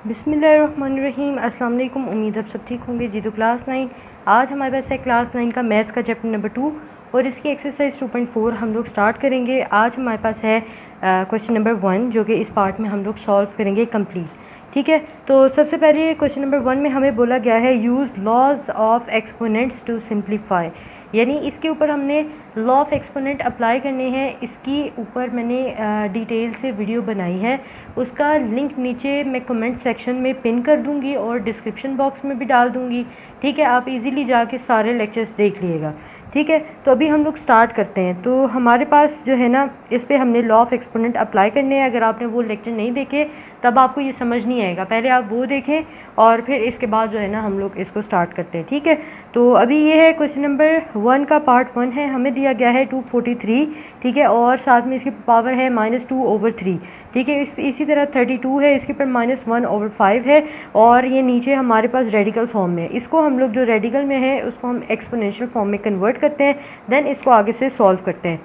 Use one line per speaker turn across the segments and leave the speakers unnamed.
बिस्मिल्लाहिर्रहमानिर्रहीम। अस्सलाम वालेकुम। उम्मीद आप सब ठीक होंगे जी। तो क्लास 9 आज हमारे पास है क्लास 9 का मैथ्स का चैप्टर नंबर 2 और इसकी एक्सरसाइज 2.4 हम लोग स्टार्ट करेंगे। आज हमारे पास है क्वेश्चन नंबर 1 जो कि इस पार्ट में हम लोग सॉल्व करेंगे कंप्लीट। ठीक है, तो सबसे पहले क्वेश्चन नंबर 1 में हमें बोला गया है use laws of exponents to simplify, यानी इसके ऊपर हमने लॉ ऑफ एक्सपोनेंट अप्लाई करने हैं। इसकी ऊपर मैंने डिटेल से वीडियो बनाई है, उसका लिंक नीचे मैं कमेंट सेक्शन में पिन कर दूंगी और डिस्क्रिप्शन बॉक्स में भी डाल दूंगी। ठीक है, आप इजीली जाके सारे लेक्चर्स देख लीजिएगा। ठीक है, तो अभी हम लोग स्टार्ट करते हैं। तो हमारे पास जो है ना, इस पे हमने लॉ ऑफ एक्सपोनेंट अप्लाई करने हैं। अगर आपने वो लेक्चर नहीं देखे तब आपको ये समझ नहीं आएगा, पहले आप वो देखें और फिर इसके बाद जो है ना हम लोग इसको स्टार्ट करते हैं। ठीक है, तो अभी ये है क्वेश्चन नंबर 1 का पार्ट 1 है। हमें दिया गया है 243। ठीक है, और साथ में इसकी पावर है -2/3। ठीक है, इसी तरह 32 है, इसके ऊपर -1/5 है और ये नीचे हमारे पास रेडिकल फॉर्म में है। इसको हम लोग जो रेडिकल में है उसको हम एक्सपोनेंशियल फॉर्म में कन्वर्ट करते हैं, देन इसको आगे से सॉल्व करते हैं।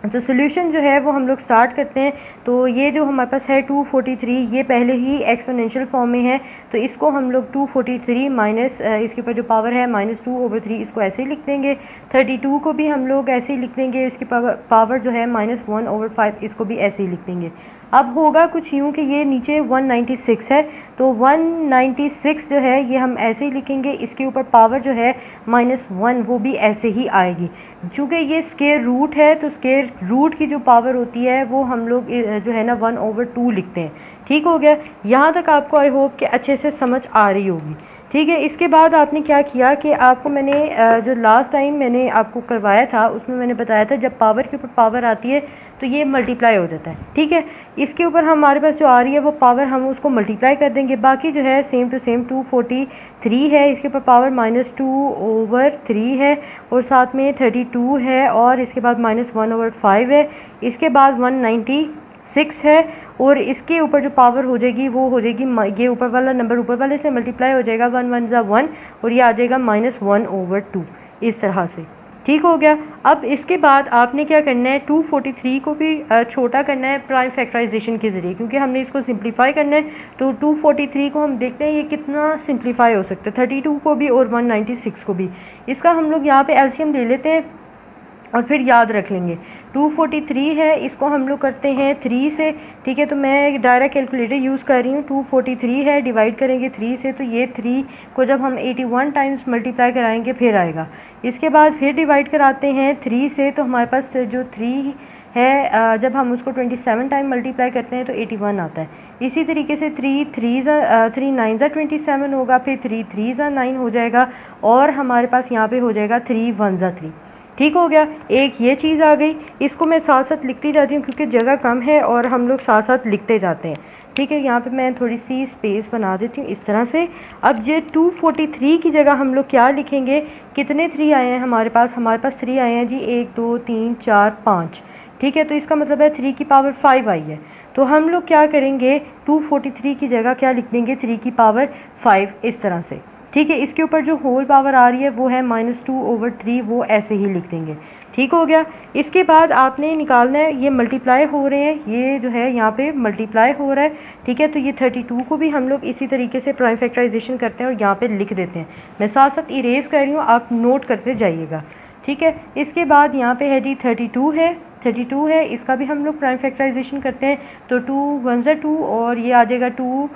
तो सोल्यूशन जो है वो हम लोग स्टार्ट करते हैं। तो ये जो हमारे पास है 243, ये पहले ही एक्सपोनेंशियल फॉर्म में है, तो इसको हम लोग 243 माइनस इसके ऊपर जो पावर है -2/3 इसको ऐसे ही लिख देंगे। 32 को भी हम लोग ऐसे ही लिख देंगे, इसकी पावर जो है -1/5 इसको भी ऐसे ही लिख देंगे। अब होगा कुछ यूँ कि ये नीचे 196 है, तो 196 जो है ये हम ऐसे ही लिखेंगे, इसके ऊपर पावर जो है -1 वो भी ऐसे ही आएगी। चूँकि ये स्क्वायर रूट है तो स्क्वायर रूट की जो पावर होती है वो हम लोग जो है ना 1/2 लिखते हैं। ठीक हो गया, यहाँ तक आपको आई होप कि अच्छे से समझ आ रही होगी। ठीक है, इसके बाद आपने क्या किया कि आपको मैंने जो लास्ट टाइम मैंने आपको करवाया था उसमें मैंने बताया था जब पावर के ऊपर पावर आती है तो ये मल्टीप्लाई हो जाता है। ठीक है, इसके ऊपर हमारे पास जो आ रही है वो पावर हम उसको मल्टीप्लाई कर देंगे। बाकी जो है सेम टू सेम 243 है, इसके ऊपर पावर -2/3 है और साथ में 32 है और इसके बाद -1/5 है, इसके बाद 196 है और इसके ऊपर जो पावर हो जाएगी वो हो जाएगी, ये ऊपर वाला नंबर ऊपर वाले से मल्टीप्लाई हो जाएगा, 1 1 ज़ा 1 और ये आ जाएगा -1/2 इस तरह से। ठीक हो गया। अब इसके बाद आपने क्या करना है, 243 को भी छोटा करना है प्राइम फैक्टराइजेशन के ज़रिए, क्योंकि हमने इसको सिंप्लीफाई करना है। तो 243 को हम देखते हैं ये कितना सिंप्लीफाई हो सकता है, 32 को भी और 196 को भी। इसका हम लोग यहाँ पे एलसीएम ले लेते हैं और फिर याद रख लेंगे। 243 है, इसको हम लोग करते हैं 3 से। ठीक है, तो मैं डायरेक्ट कैलकुलेटर यूज़ कर रही हूँ। 243 है, डिवाइड करेंगे 3 से, तो ये 3 को जब हम 81 टाइम्स मल्टीप्लाई कराएंगे फिर आएगा। इसके बाद फिर डिवाइड कराते हैं 3 से, तो हमारे पास जो 3 है जब हम उसको 27 टाइम मल्टीप्लाई करते हैं तो 81 आता है। इसी तरीके से 3 9 ज़ा 27 होगा, फिर 3 ज़ा 9 हो जाएगा और हमारे पास यहाँ पे हो जाएगा 3 1 ज़ा 3। ठीक हो गया, एक ये चीज़ आ गई। इसको मैं साथ साथ लिखती जाती हूँ क्योंकि जगह कम है और हम लोग साथ साथ लिखते जाते हैं। ठीक है, यहाँ पे मैं थोड़ी सी स्पेस बना देती हूँ इस तरह से। अब ये 243 की जगह हम लोग क्या लिखेंगे, कितने 3 आए हैं हमारे पास 3 आए हैं जी, 1 2 3 4 5। ठीक है, तो इसका मतलब है 3 की पावर 5 आई है। तो हम लोग क्या करेंगे, 243 की जगह क्या लिख देंगे, 3 की पावर 5 इस तरह से। ठीक है, इसके ऊपर जो होल पावर आ रही है वो है -2/3, वो ऐसे ही लिख देंगे। ठीक हो गया। इसके बाद आपने निकालना है, ये मल्टीप्लाई हो रहे हैं, ये जो है यहाँ पे मल्टीप्लाई हो रहा है। ठीक है, तो ये 32 को भी हम लोग इसी तरीके से प्राइम फैक्टराइजेशन करते हैं और यहाँ पे लिख देते हैं। मैं साथ साथ इरेज कर रही हूँ, आप नोट करते जाइएगा। ठीक है, इसके बाद यहाँ पे है जी 32 है, इसका भी हम लोग प्राइम फैक्टराइजेशन करते हैं। तो 2 1 ज़ा 2 और ये आ जाएगा 2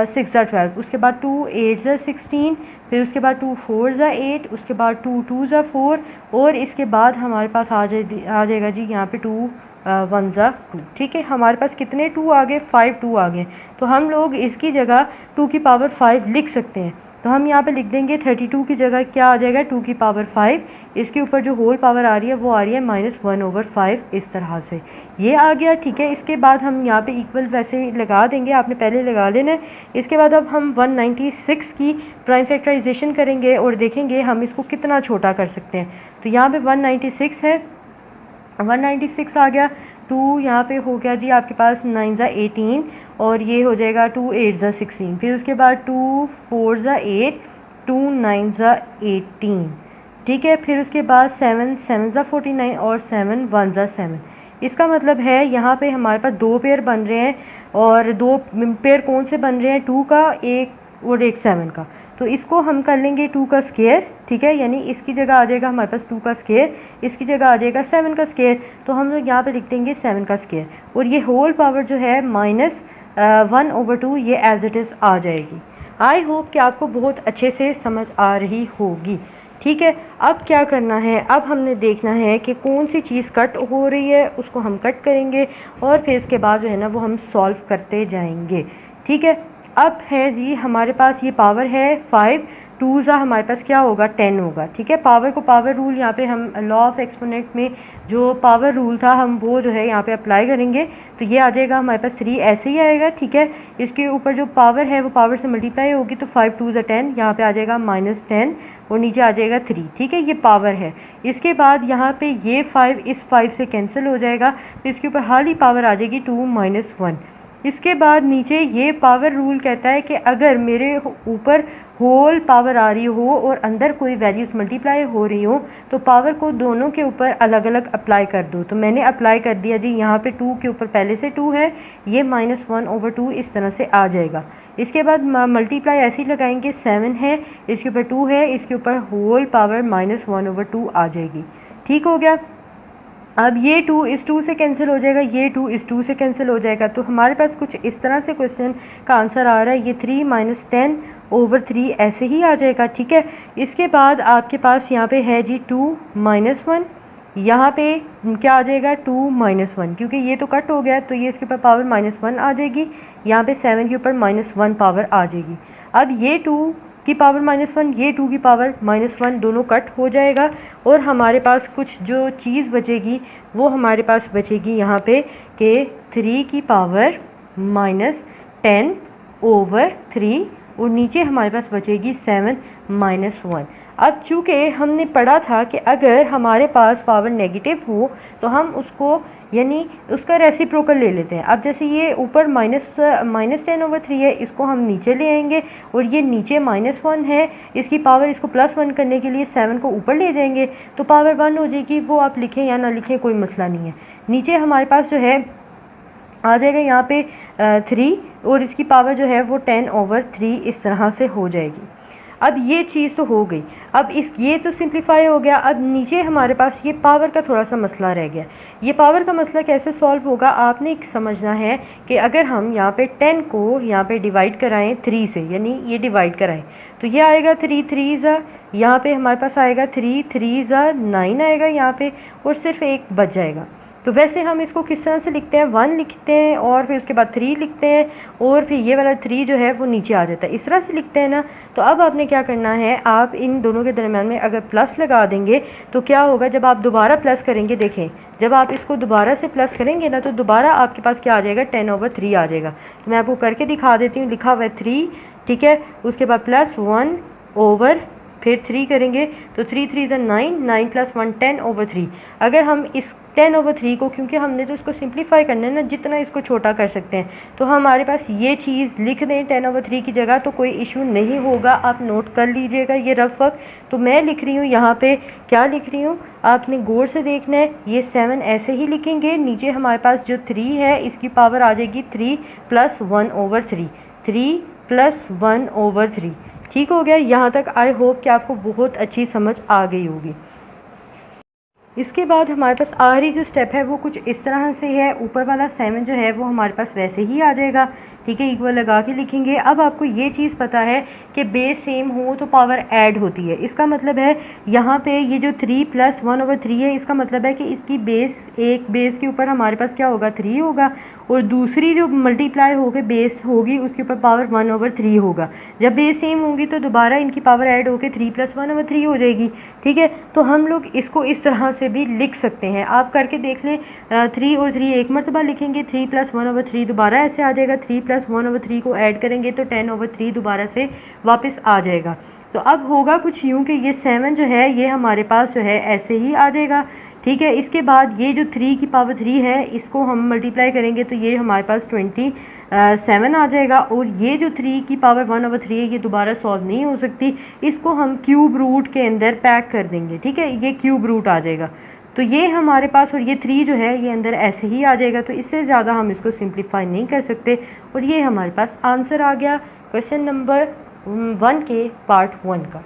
6 ज़ा 12, उसके बाद 2 8 ज़ा 16, फिर उसके बाद 2 4 ज़ा 8, उसके बाद 2 2 ज़ा 4 और इसके बाद हमारे पास आ जाएगा जी यहाँ पे 2 1 ज़ा 2। ठीक है, हमारे पास कितने 2 आ गए, 5 2 आ गए। तो हम लोग इसकी जगह 2 की पावर 5 लिख सकते हैं। तो हम यहाँ पे लिख देंगे 32 की जगह क्या आ जाएगा, 2 की पावर 5, इसके ऊपर जो होल पावर आ रही है वो आ रही है -1/5 इस तरह से ये आ गया। ठीक है, इसके बाद हम यहाँ पे इक्वल वैसे लगा देंगे, आपने पहले लगा लेना है। इसके बाद अब हम 196 की प्राइम फैक्टराइजेशन करेंगे और देखेंगे हम इसको कितना छोटा कर सकते हैं। तो यहाँ पे 196 है, 196 आ गया। 2 यहाँ पे हो गया जी आपके पास 9 ज़ा 18 और ये हो जाएगा 2 8 ज़ा 16, फिर उसके बाद 2 4 ज़ा 8, 2 9 ज़ा 18। ठीक है, फिर उसके बाद 7 7 ज़ा 49 और 7 1 ज़ा 7। इसका मतलब है यहाँ पे हमारे पास 2 पेयर बन रहे हैं और दो पेयर कौन से बन रहे हैं, 2 का एक और एक 7 का। तो इसको हम कर लेंगे 2 का स्क्वायर, ठीक है, यानी इसकी जगह आ जाएगा हमारे पास 2 का स्क्वायर, इसकी जगह आ जाएगा 7 का स्क्वायर। तो हम लोग यहाँ पे लिख देंगे 7 का स्क्वायर, और ये होल पावर जो है -1/2 ये एज इट इज़ आ जाएगी। आई होप कि आपको बहुत अच्छे से समझ आ रही होगी। ठीक है, अब क्या करना है, अब हमने देखना है कि कौन सी चीज़ कट हो रही है, उसको हम कट करेंगे और फिर इसके बाद जो है ना वो हम सॉल्व करते जाएंगे। ठीक है, अब है जी हमारे पास ये पावर है 5, 2 ज़ा हमारे पास क्या होगा 10 होगा। ठीक है, पावर को पावर रूल यहाँ पे हम लॉ ऑफ एक्सपोनेंट में जो पावर रूल था हम वो जो है यहाँ पे अप्लाई करेंगे, तो ये आ जाएगा हमारे पास 3 ऐसे ही आएगा। ठीक है, इसके ऊपर जो पावर है वो पावर से मल्टीप्लाई होगी, तो 5 2 ज़ा 10, यहाँ पे आ जाएगा -10 और नीचे आ जाएगा 3। ठीक है, ये पावर है। इसके बाद यहाँ पे ये 5 इस 5 से कैंसिल हो जाएगा, तो इसके ऊपर हाल ही पावर आ जाएगी 2 - 1। इसके बाद नीचे ये पावर रूल कहता है कि अगर मेरे ऊपर होल पावर आ रही हो और अंदर कोई वैल्यूज़ मल्टीप्लाई हो रही हो तो पावर को दोनों के ऊपर अलग अलग अप्लाई कर दो। तो मैंने अप्लाई कर दिया जी, यहाँ पे 2 के ऊपर पहले से 2 है, ये -1/2 इस तरह से आ जाएगा। इसके बाद मल्टीप्लाई ऐसे ही लगाएंगे, 7 है, इसके ऊपर 2 है, इसके ऊपर होल पावर -1/2 आ जाएगी। ठीक हो गया। अब ये 2 इस 2 से कैंसिल हो जाएगा, ये 2 इस 2 से कैंसिल हो जाएगा। तो हमारे पास कुछ इस तरह से क्वेश्चन का आंसर आ रहा है, ये 3 - 10/3 ऐसे ही आ जाएगा। ठीक है, इसके बाद आपके पास यहाँ पे है जी 2 - 1, यहाँ पे क्या आ जाएगा 2 - 1, क्योंकि ये तो कट हो गया तो ये इसके ऊपर पावर -1 आ जाएगी, यहाँ पे 7 के ऊपर -1 पावर आ जाएगी। अब ये 2 की पावर -1, ये 2 की पावर -1 दोनों कट हो जाएगा और हमारे पास कुछ जो चीज़ बचेगी वो हमारे पास बचेगी यहाँ पे कि 3 की पावर -10/3 और नीचे हमारे पास बचेगी 7 - 1। अब चूँकि हमने पढ़ा था कि अगर हमारे पास पावर नेगेटिव हो तो हम उसको यानी उसका रेसिप्रोकल ले लेते हैं। अब जैसे ये ऊपर -10/3 है, इसको हम नीचे ले आएंगे और ये नीचे -1 है, इसकी पावर इसको +1 करने के लिए 7 को ऊपर ले जाएंगे तो पावर 1 हो जाएगी। वो आप लिखें या ना लिखें कोई मसला नहीं है। नीचे हमारे पास जो है आ जाएगा यहाँ पे 3 और इसकी पावर जो है वो 10/3 इस तरह से हो जाएगी। अब ये चीज़ तो हो गई, अब ये तो सिंप्लीफाई हो गया। अब नीचे हमारे पास ये पावर का थोड़ा सा मसला रह गया। ये पावर का मसला कैसे सॉल्व होगा, आपने समझना है कि अगर हम यहाँ पे 10 को यहाँ पे डिवाइड कराएं 3 से, यानी ये डिवाइड कराएं तो ये आएगा 3 3 ज़ा, यहाँ पे हमारे पास आएगा 3 3 ज़ा 9 आएगा यहाँ पे और सिर्फ एक बच जाएगा। तो वैसे हम इसको किस तरह से लिखते हैं, 1 लिखते हैं और फिर उसके बाद 3 लिखते हैं और फिर ये वाला 3 जो है वो नीचे आ जाता है, इस तरह से लिखते हैं ना। तो अब आपने क्या करना है, आप इन दोनों के दरम्यान में अगर प्लस लगा देंगे तो क्या होगा, जब आप दोबारा प्लस करेंगे, देखें जब आप इसको दोबारा से प्लस करेंगे ना तो दोबारा आपके पास क्या आ जाएगा 10/3 आ जाएगा। तो मैं आपको करके दिखा देती हूँ, लिखा हुआ है 3, ठीक है, उसके बाद +1 ओवर फिर 3 करेंगे तो 3 3 ज़ा 9, 9 + 1 10/3। अगर हम इस 10/3 को, क्योंकि हमने तो इसको सिंप्लीफाई करना है ना, जितना इसको छोटा कर सकते हैं, तो हमारे पास ये चीज़ लिख दें 10/3 की जगह तो कोई इशू नहीं होगा। आप नोट कर लीजिएगा ये रफ वर्क। तो मैं लिख रही हूँ यहाँ पे, क्या लिख रही हूँ आपने गौर से देखना है, ये 7 ऐसे ही लिखेंगे, नीचे हमारे पास जो 3 है इसकी पावर आ जाएगी 3 + 1/3, 3 + 1/3। ठीक हो गया, यहाँ तक आई होप कि आपको बहुत अच्छी समझ आ गई होगी। इसके बाद हमारे पास आखिरी जो स्टेप है वो कुछ इस तरह से है, ऊपर वाला 7 जो है वो हमारे पास वैसे ही आ जाएगा, ठीक है, इक्वल लगा के लिखेंगे। अब आपको ये चीज़ पता है कि बेस सेम हो तो पावर ऐड होती है, इसका मतलब है यहाँ पे ये जो 3 + 1/3 है, इसका मतलब है कि इसकी बेस, एक बेस के ऊपर हमारे पास क्या होगा 3 होगा और दूसरी जो मल्टीप्लाई होकर बेस होगी उसके ऊपर पावर 1/3 होगा। जब बेस सेम होगी तो दोबारा इनकी पावर ऐड होकर 3 + 1/3 हो जाएगी। ठीक है, तो हम लोग इसको इस तरह से भी लिख सकते हैं, आप करके देख लें। 3 और 3 एक मरतबा लिखेंगे, 3 + 1/3 दोबारा ऐसे आ जाएगा, 3 + 1/3 को ऐड करेंगे तो 10/3 दोबारा से वापस आ जाएगा। तो अब होगा कुछ यूँ कि ये 7 जो है ये हमारे पास जो है ऐसे ही आ जाएगा। ठीक है, इसके बाद ये जो 3 की पावर 3 है इसको हम मल्टीप्लाई करेंगे तो ये हमारे पास 27 आ जाएगा और ये जो 3 की पावर 1/3 है ये दोबारा सॉल्व नहीं हो सकती, इसको हम क्यूब रूट के अंदर पैक कर देंगे। ठीक है, ये क्यूब रूट आ जाएगा। तो ये हमारे पास, और ये 3 जो है ये अंदर ऐसे ही आ जाएगा, तो इससे ज़्यादा हम इसको सिंप्लीफाई नहीं कर सकते। और ये हमारे पास आंसर आ गया क्वेश्चन नंबर 1 के पार्ट 1 का।